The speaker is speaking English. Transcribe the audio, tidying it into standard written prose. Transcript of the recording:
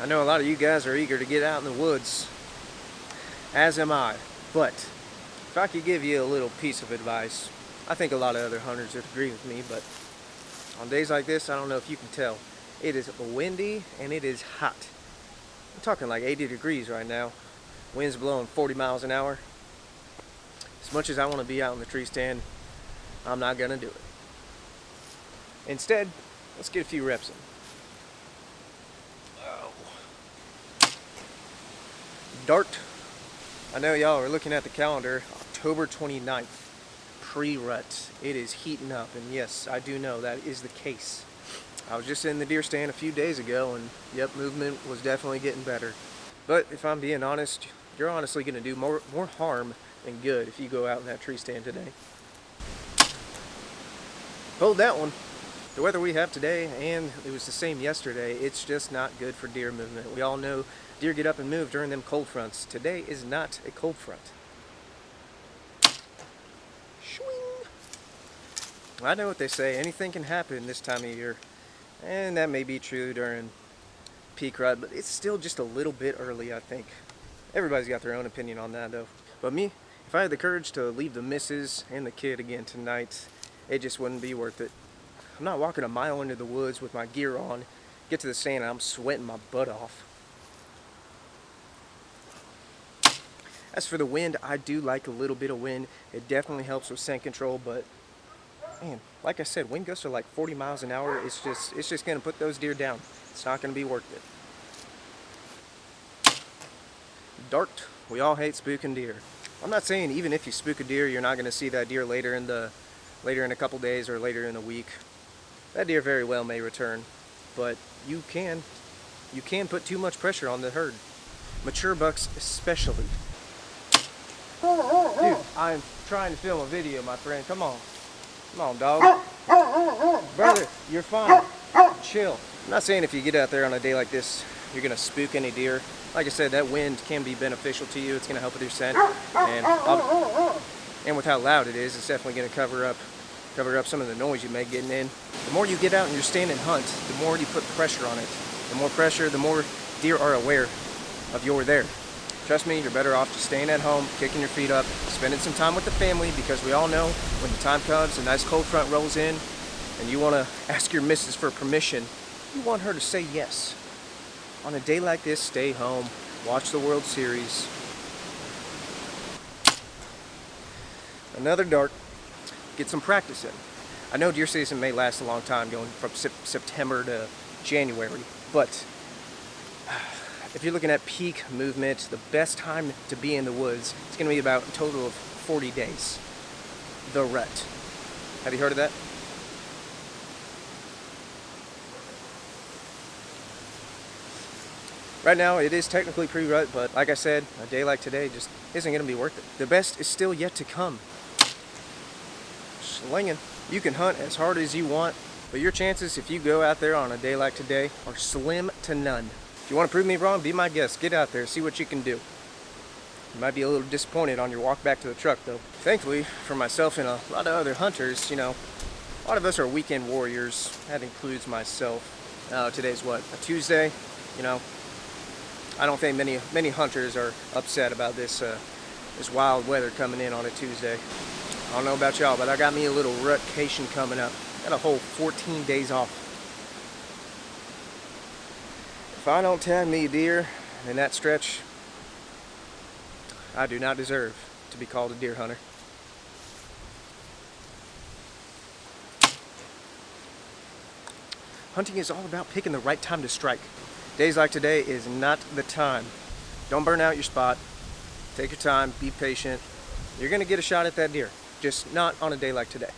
I know a lot of you guys are eager to get out in the woods, as am I, but if I could give you a little piece of advice, I think a lot of other hunters would agree with me, but on days like this, I don't know if you can tell, it is windy and it is hot. I'm talking like 80 degrees right now. Wind's blowing 40 miles an hour. As much as I want to be out in the tree stand, I'm not gonna do it. Instead, let's get a few reps in. Oh. Dart. I know y'all are looking at the calendar, October 29th, pre-rut. It is heating up, and yes, I do know that is the case. I was just in the deer stand a few days ago, and yep, movement was definitely getting better. But if I'm being honest, you're honestly going to do more harm than good if you go out in that tree stand today. Hold that one. The weather we have today, and it was the same yesterday, it's just not good for deer movement. We all know deer get up and move during them cold fronts. Today is not a cold front. Shwing. I know what they say, anything can happen this time of year. And that may be true during peak rut, but it's still just a little bit early, I think. Everybody's got their own opinion on that though. But me, if I had the courage to leave the missus and the kid again tonight, it just wouldn't be worth it. I'm not walking a mile into the woods with my gear on, get to the stand and I'm sweating my butt off. As for the wind, I do like a little bit of wind. It definitely helps with scent control, but man, like I said, wind gusts are like 40 miles an hour. It's just gonna put those deer down. It's not gonna be worth it. Dart. We all hate spooking deer. I'm not saying even if you spook a deer, you're not gonna see that deer later in a couple days or later in a week. That deer very well may return, but you can put too much pressure on the herd. Mature bucks especially. Dude, I'm trying to film a video, my friend. Come on. Come on, dog. Brother, you're fine. Chill. I'm not saying if you get out there on a day like this, you're going to spook any deer. Like I said, that wind can be beneficial to you. It's going to help with your scent. And with how loud it is, it's definitely going to cover up some of the noise you may get in. The more you get out and you're stand and hunt, the more you put pressure on it. The more pressure, the more deer are aware of you're there. Trust me, you're better off just staying at home, kicking your feet up, spending some time with the family, because we all know when the time comes, a nice cold front rolls in, and you want to ask your missus for permission, you want her to say yes. On a day like this, stay home, watch the World Series. Another dart, get some practice in. I know deer season may last a long time, going from September to January, but if you're looking at peak movement, the best time to be in the woods, it's going to be about a total of 40 days. The rut. Have you heard of that? Right now, it is technically pre-rut, but like I said, a day like today just isn't going to be worth it. The best is still yet to come. Slinging. You can hunt as hard as you want, but your chances if you go out there on a day like today are slim to none. If you want to prove me wrong, be my guest. Get out there, see what you can do. You might be a little disappointed on your walk back to the truck, though. Thankfully, for myself and a lot of other hunters, you know, a lot of us are weekend warriors. That includes myself. Today's what, a Tuesday? You know, I don't think many hunters are upset about this wild weather coming in on a Tuesday. I don't know about y'all, but I got me a little rutcation coming up. Got a whole 14 days off. If I don't tag me deer in that stretch, I do not deserve to be called a deer hunter. Hunting is all about picking the right time to strike. Days like today is not the time. Don't burn out your spot. Take your time, be patient. You're gonna get a shot at that deer, just not on a day like today.